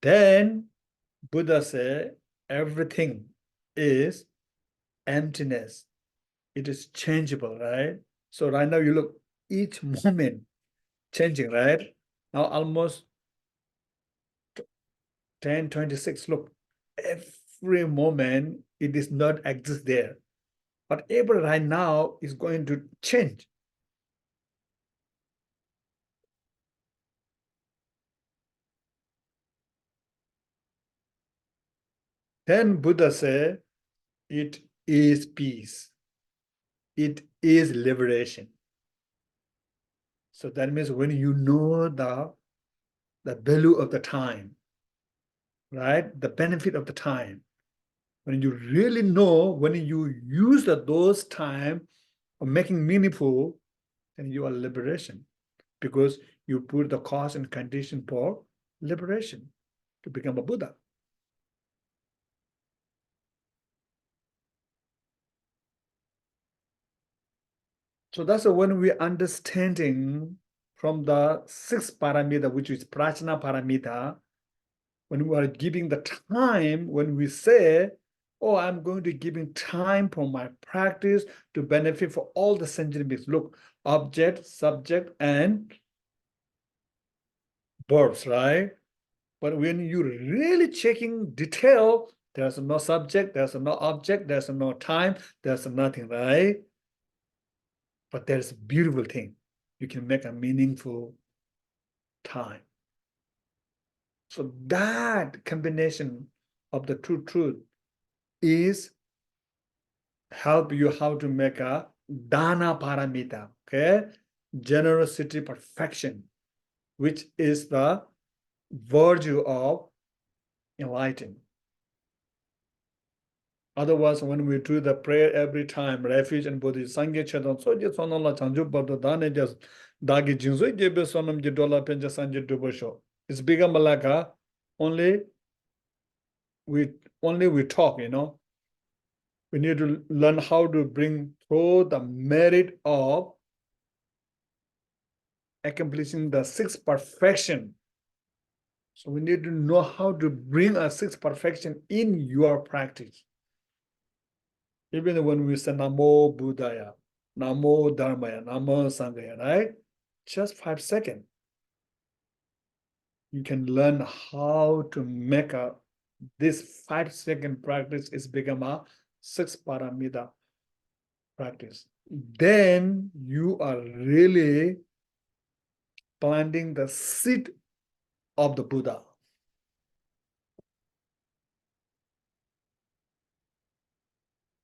Then Buddha said, everything is emptiness. It is changeable, right? So right now you look, each moment changing, right? Now almost 10:26, look, every moment it is not exist there. But every right now is going to change. Then Buddha said, it is peace. It is liberation. So that means when you know the value of the time, right? The benefit of the time. When you really know, when you use those time of making meaningful, then you are liberation, because you put the cause and condition for liberation. to become a Buddha. So that's when we understanding from the sixth paramita, which is prajna paramita, when we are giving the time, when we say, oh, I'm going to giving time for my practice to benefit for all the sentient beings. Look, object, subject, and verbs, right? But when you're really checking detail, there's no subject, there's no object, there's no time, there's nothing, right? But there's a beautiful thing. You can make a meaningful time. So that combination of the two truth is help you how to make a dana paramita, okay? Generosity perfection, which is the virtue of enlightenment. Otherwise, when we do the prayer every time, refuge and Bodhi Sangye Chetan, so just on Allah Chanju Bado Dane just Dagi Jinzo, Gebe Sonam Jidola Penja Sanje Dubosho. It's become like a only we talk, you know. We need to learn how to bring through the merit of accomplishing the sixth perfection. So we need to know how to bring a sixth perfection in your practice. Even when we say Namo Buddhaya, Namo Dharmaya, Namo Sanghaya, right? Just 5 seconds. You can learn how to make this 5-second practice is become a 6 paramita practice. Then you are really planting the seed of the Buddha.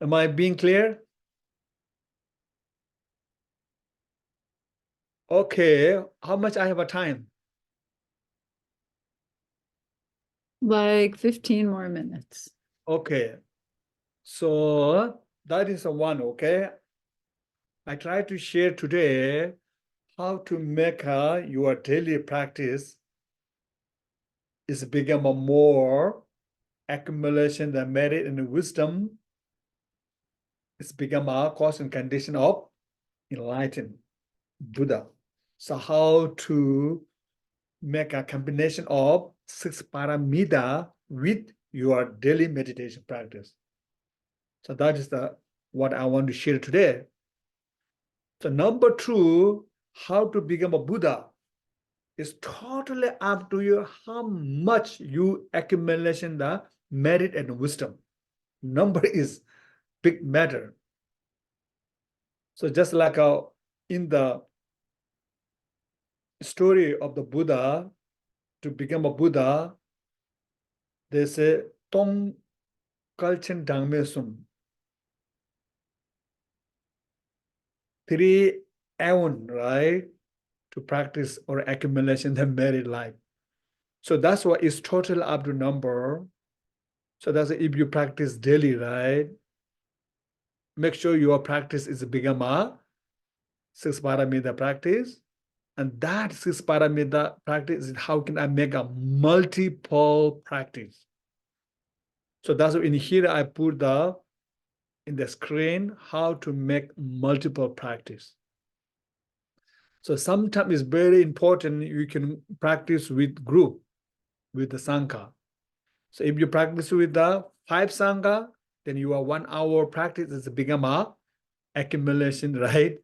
Am I being clear? Okay, how much I have a time? Like 15 more minutes. Okay, so that is a one, okay? I try to share today how to make your daily practice is become a more accumulation the merit and wisdom. It's become a cause and condition of enlightened Buddha. So how to make a combination of 6 paramita with your daily meditation practice. So that is what I want to share today. So number 2, how to become a Buddha is totally up to you how much you accumulation the merit and wisdom. Number is big matter. So just like in the story of the Buddha, to become a Buddha, they say Tong Kalchen Dangme Sum. 3 aeon, right? To practice or accumulation the merit life. So that's why it's total up to number. So that's if you practice daily, right? Make sure your practice is become a 6 paramita practice. And that 6 paramita practice is how can I make a multiple practice. So that's in here I put in the screen how to make multiple practice. So sometimes it's very important you can practice with group, with the Sangha. So if you practice with the 5 Sangha, then your 1 hour practice is become a accumulation, right?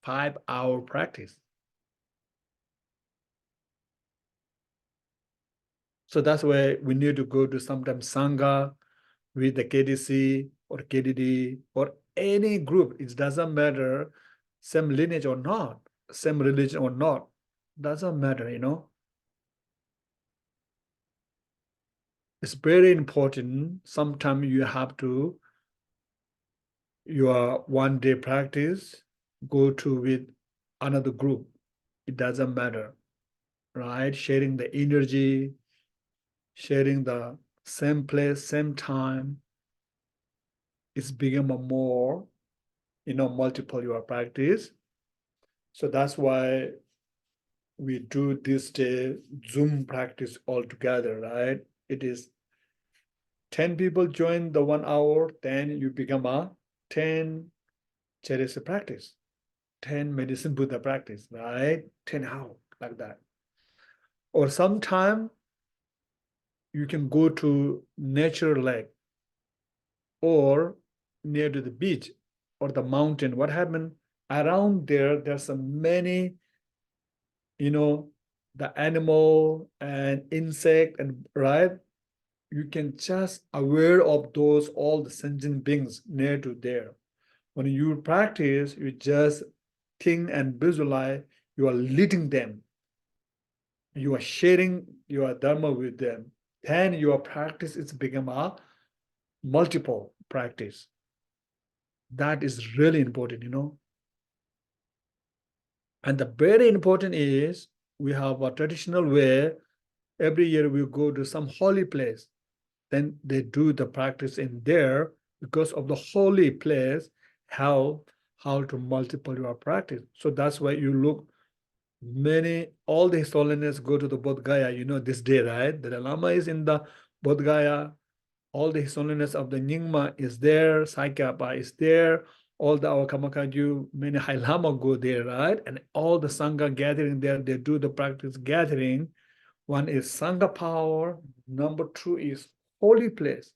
5-hour practice. So that's why we need to go to sometimes Sangha with the KDC or KDD or any group. It doesn't matter same lineage or not, same religion or not. Doesn't matter, you know. It's very important. Sometimes you have to, your 1-day practice, go to with another group. It doesn't matter, right? Sharing the energy, sharing the same place, same time, it's become a more, multiple your practice. So that's why we do this day Zoom practice all together, right? It is 10 people join the 1 hour, then you become a 10 Charisa practice, 10 medicine Buddha practice, right? 10 how, like that. Or sometime you can go to nature lake or near to the beach or the mountain. What happened? Around there, there's so many, the animal and insect and right. You can just aware of those all the sentient beings near to there. When you practice, you just think and visualize you are leading them. You are sharing your dharma with them. Then your practice is become a multiple practice. That is really important. And the very important is we have a traditional way. Every year we go to some holy place. Then they do the practice in there because of the holy place, how to multiple your practice. So that's why you look all the His Holiness go to the Bodh Gaya, this day, right? The Lama is in the Bodh Gaya. All the His Holiness of the Nyingma is there. Saikapa is there. All the our Kamakaju, many High Lama go there, right? And all the Sangha gathering there, they do the practice gathering. One is Sangha power. Number two is holy place.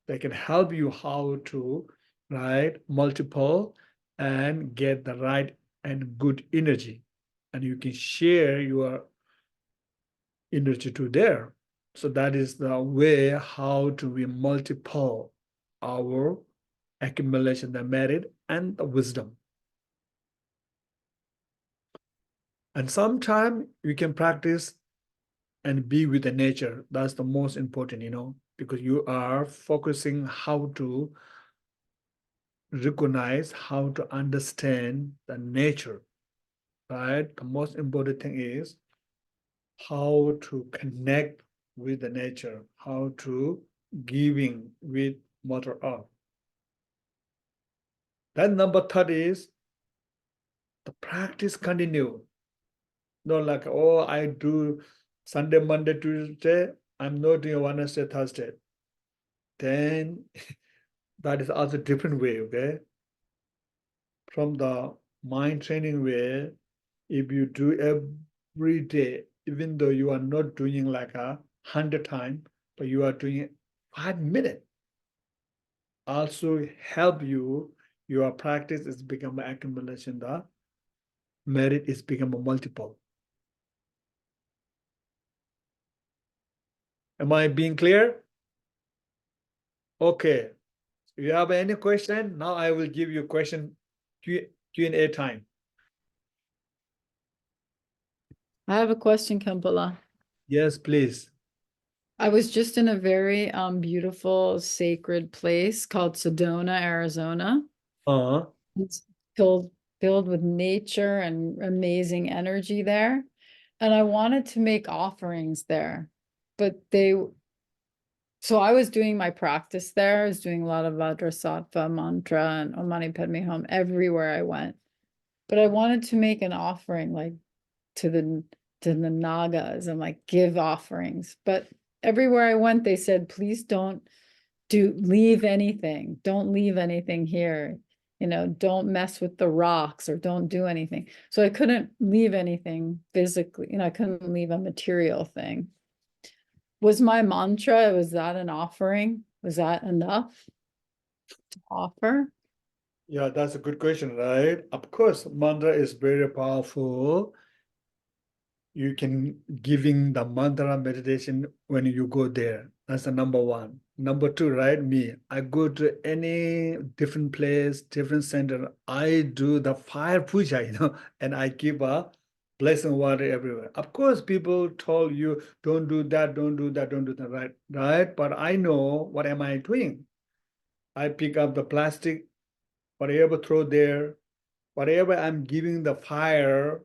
They can help you how to, right, multiple and get the right and good energy. And you can share your energy to there. So that is the way how to we multiple our accumulation, the merit and the wisdom. And sometime you can practice and be with the nature. That's the most important, because you are focusing how to recognize, how to understand the nature, right? The most important thing is how to connect with the nature, how to giving with Mother Earth. Then number third is the practice continue. Not like, oh, I do Sunday, Monday, Tuesday, I'm not doing Wednesday, Thursday. Then that is also different way, okay? From the mind training way, if you do every day, even though you are not doing like 100 times, but you are doing 5 minutes, also help you, your practice is become an accumulation, the merit is become a multiple. Am I being clear? Okay. If you have any question, now I will give you question Q&A time. I have a question, Khenpo. Yes, please. I was just in a very beautiful sacred place called Sedona, Arizona. It's filled with nature and amazing energy there. And I wanted to make offerings there, but so I was doing my practice there. I was doing a lot of Vajrasattva mantra and Om Mani Padme Hum everywhere I went. But I wanted to make an offering like to the Nagas and like give offerings. But everywhere I went, they said, please don't leave anything. Don't leave anything here. Don't mess with the rocks or don't do anything. So I couldn't leave anything physically, I couldn't leave a material thing. Was my mantra, was that an offering? Was that enough to offer? Yeah, that's a good question, right? Of course, mantra is very powerful. You can giving the mantra meditation when you go there. That's the number one. Number two, right? Me, I go to any different place, different center. I do the fire puja, and I keep a blessing water everywhere. Of course, people told you don't do that, don't do that, don't do that, right? Right? But I know what am I doing? I pick up the plastic, whatever throw there, whatever I'm giving the fire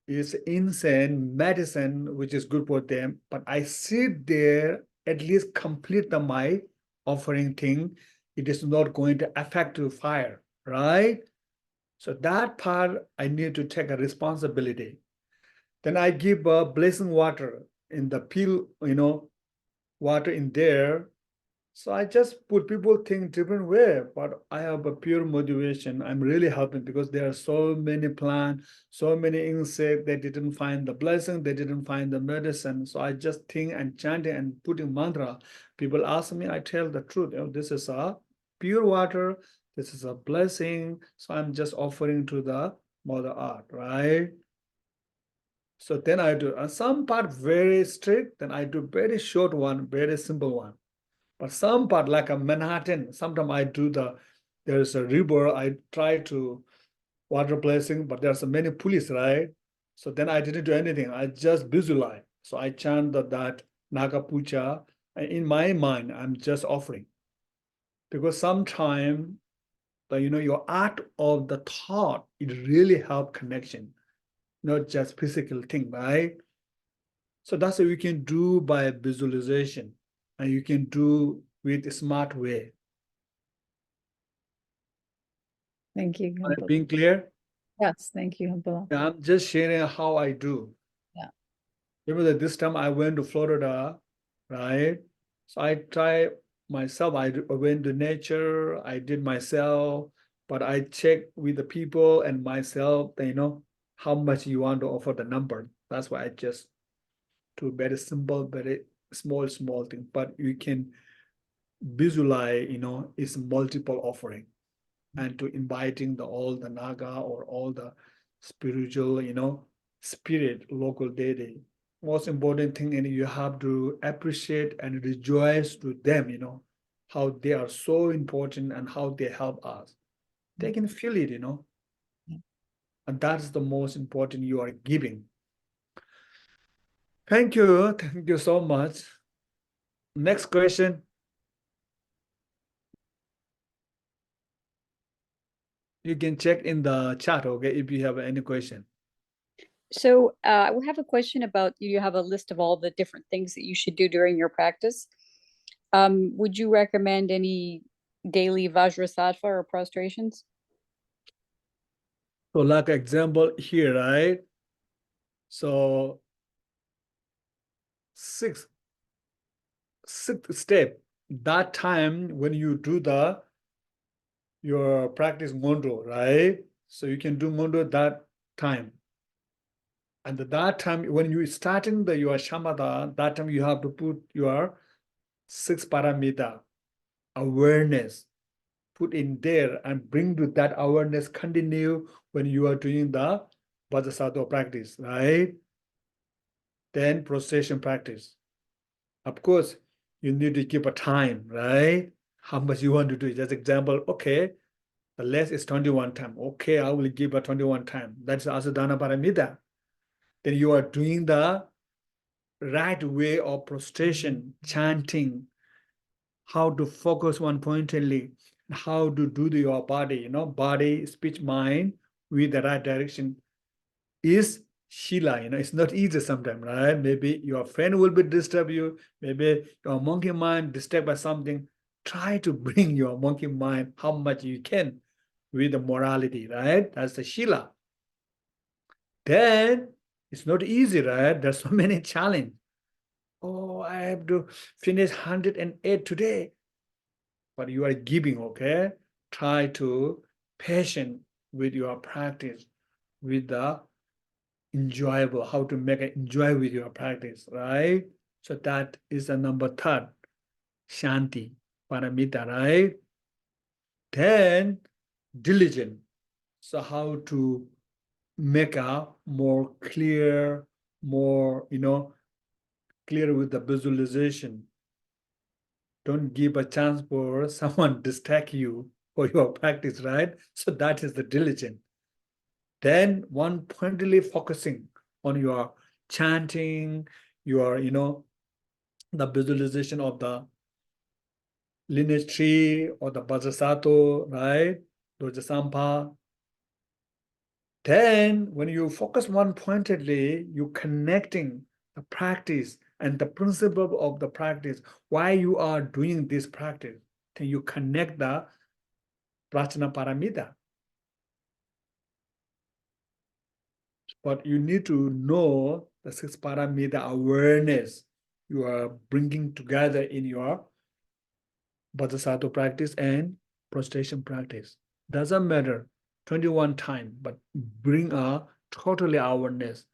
is incense, medicine, which is good for them. But I sit there, at least complete my offering thing. It is not going to affect the fire, right? So that part, I need to take a responsibility. Then I give blessing water in the pill, water in there. So I just put people think different way, but I have a pure motivation. I'm really helping because there are so many plants, so many insects. They didn't find the blessing, they didn't find the medicine. So I just think and chanting and putting mantra. People ask me, I tell the truth. This is a pure water. This is a blessing. So I'm just offering to the Mother Earth, right? So then I do some part very strict, then I do very short one, very simple one. But some part like a Manhattan, sometimes I do there's a river, I try to water blessing, but there's many police, right? So then I didn't do anything. I just visualize. So I chant that Naga Puja. And in my mind, I'm just offering. Because sometimes your art of the thought, it really help connection, not just physical thing, right? So that's what you can do by visualization, and you can do with a smart way. Thank you. Am I being clear? Yes, thank you, Khenpo. I'm just sharing how I do. Yeah. Remember that this time I went to Florida, right? So I try myself. I went to nature. I did myself, but I check with the people and myself. How much you want to offer the number. That's why I just do very simple, very small thing. But you can visualize. It's multiple offering, and to inviting all the Naga or all the spiritual, spirit, local deity. Most important thing, and you have to appreciate and rejoice to them, how they are so important and how they help us. They can feel it, and that's the most important you are giving. Thank you so much. Next question. You can check in the chat, okay, if you have any question. So we have a question about you have a list of all the different things that you should do during your practice. Would you recommend any daily Vajrasattva or prostrations? So like example here, right? So sixth step, that time when you do your practice Mondo, right? So you can do Mondo that time. And that time when you starting your shamatha, that time you have to put your 6 paramita awareness, put in there and bring to that awareness continue when you are doing the Vajrasattva practice, right? Then prostration practice. Of course, you need to keep a time, right? How much you want to do. Just example, okay, the less is 21 times. Okay, I will give a 21 times. That's Asadana Paramita. Then you are doing the right way of prostration, chanting, how to focus one pointedly, how to do your body, body, speech, mind with the right direction is Shila, it's not easy sometimes, right? Maybe your friend will be disturb you, maybe your monkey mind disturbed by something. Try to bring your monkey mind how much you can with the morality, right? That's the Shila. Then it's not easy, right? There's so many challenges. Oh, I have to finish 108 today. But you are giving, okay? Try to patient with your practice, with the enjoyable, how to make it enjoy with your practice, right? So that is the number third, Shanti, Paramita, right? Then diligent. So how to make a more clear, more, clear with the visualization. Don't give a chance for someone distract you for your practice, right? So that is the diligent. Then one pointedly focusing on your chanting, your, the visualization of the lineage tree or the Vajrasattva, right? Dojasampa. Then when you focus one pointedly, you connecting the practice and the principle of the practice, why you are doing this practice. Then you connect the Prachana Paramita. but you need to know the six parameter awareness you are bringing together in your bodhisattva practice and prostration practice. Doesn't matter 21 times, but bring a totally awareness.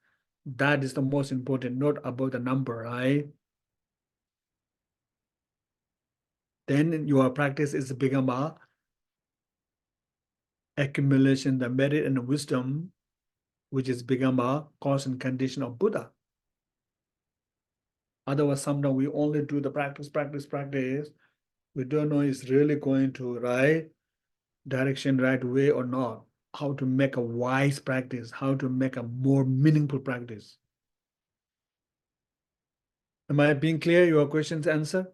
That is the most important, not about the number, right? Then your practice is become a accumulation, the merit and the wisdom, which is become a cause and condition of Buddha. Otherwise, sometimes we only do the practice. We don't know it's really going to right direction, right way or not. How to make a wise practice, how to make a more meaningful practice. Am I being clear? Your question's answer?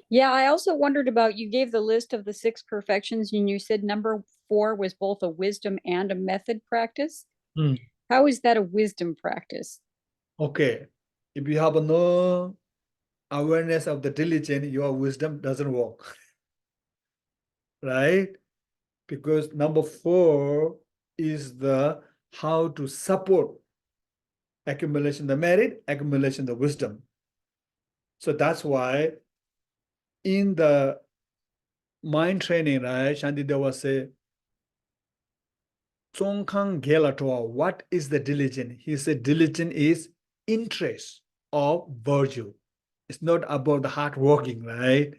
Yeah, I also wondered about, you gave the list of the 6 perfections and you said number 4 was both a wisdom and a method practice. Hmm. How is that a wisdom practice? Okay. If you have no awareness of the diligence, your wisdom doesn't work. Right? Because number 4 is the how to support accumulation the merit, accumulation the wisdom. So that's why in the mind training, right, Shantideva say, Tsongkhang Gelatoa, what is the diligence? He said diligence is interest of virtue. It's not about the hard working, right?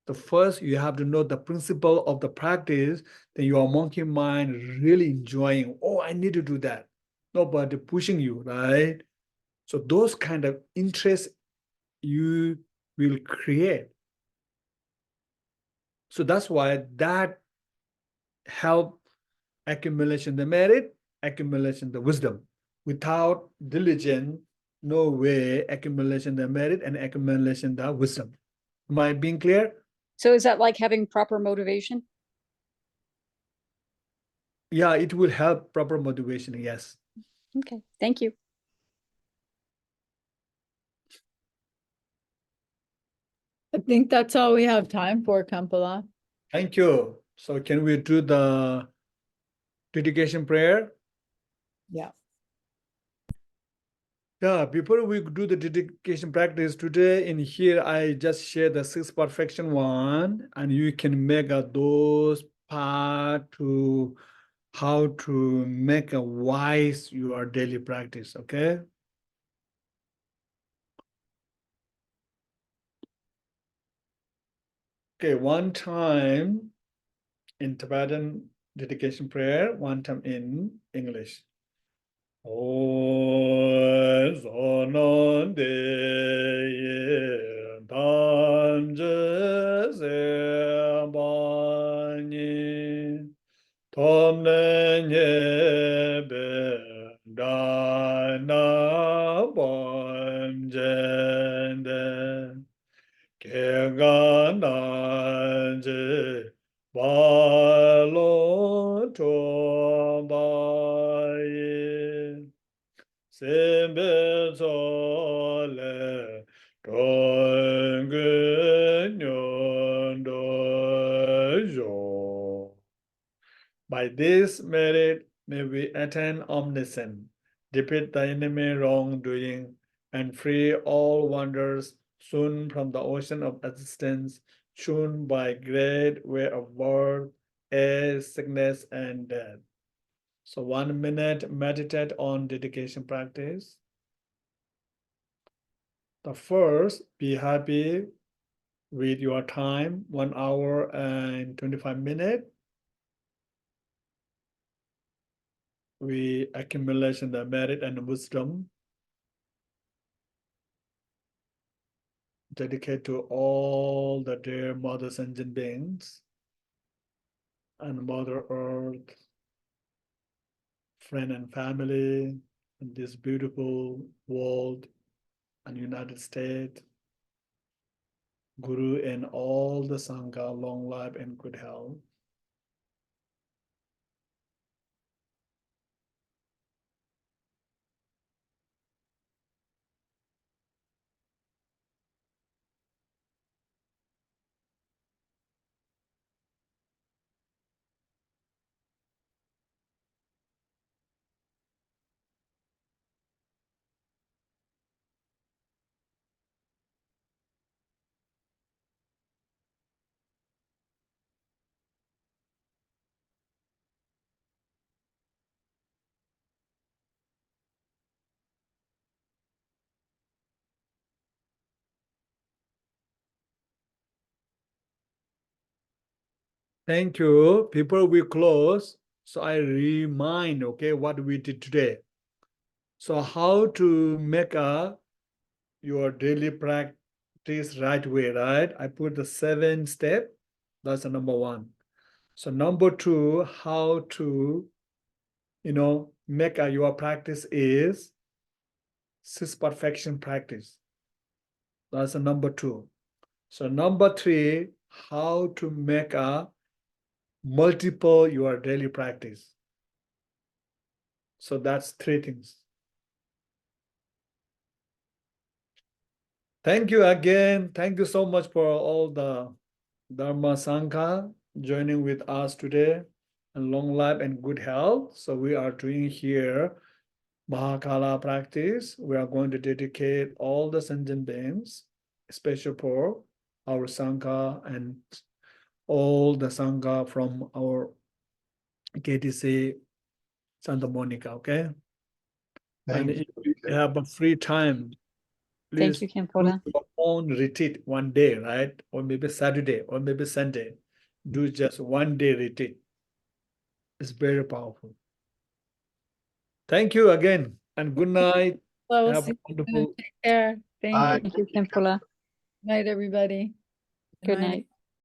So first you have to know the principle of the practice, then your monkey mind really enjoying, oh, I need to do that. Nobody pushing you, right? So those kind of interests you will create. So that's why that help accumulation the merit, accumulation the wisdom. Without diligence, no way accumulation the merit and accumulation the wisdom. Am I being clear? So is that like having proper motivation? Yeah, it will help proper motivation, yes. Okay, thank you. I think that's all we have time for, Kampala. Thank you. So can we do the dedication prayer? Yeah. Yeah, before we do the dedication practice today in here, I just share the 6 perfection one, and you can make those part to how to make a wise your daily practice, okay? Okay, one time in Tibetan dedication prayer, one time in English. Om Sonon De Tanje Se Bani Tom Ne Be Dana Bom Jende Kegananje Balo Tobaye Sembe Zole Dongge Nyondo. By this merit may we attain omniscience, defeat the enemy wrongdoing, and free all wonders soon from the ocean of existence, shown by great way of birth, age, sickness, and death. So 1 minute, meditate on dedication practice. The first, be happy with your time, 1 hour and 25 minutes. We accumulation the merit and wisdom. Dedicate to all the dear Mother Sentient beings and Mother Earth, friend and family in this beautiful world and United States, Guru and all the Sangha, long life and good health. Thank you. Before we close, so I remind, okay, what we did today. So how to make your daily practice right way, right? I put the 7 step. That's the number 1. So number 2, how to, make your practice is 6 perfection practice. That's the number 2. So number 3, how to make a multiple your daily practice. So that's 3 things. Thank you again. Thank you so much for all the Dharma Sangha joining with us today, and long life and good health. So we are doing here Mahakala practice. We are going to dedicate all the sentient beings, especially for our Sangha and all the Sangha from our KTC Santa Monica, okay? Thank And you. if you have a free time, Thank please you, do Khenpo. your own retreat one day, right? Or maybe Saturday, or maybe Sunday. Do just one day retreat. It's very powerful. Thank you again, and good night. So we'll Have see a you soon. wonderful Take care. Thank Bye. you. Thank you, Khenpo. Night, everybody. Good night.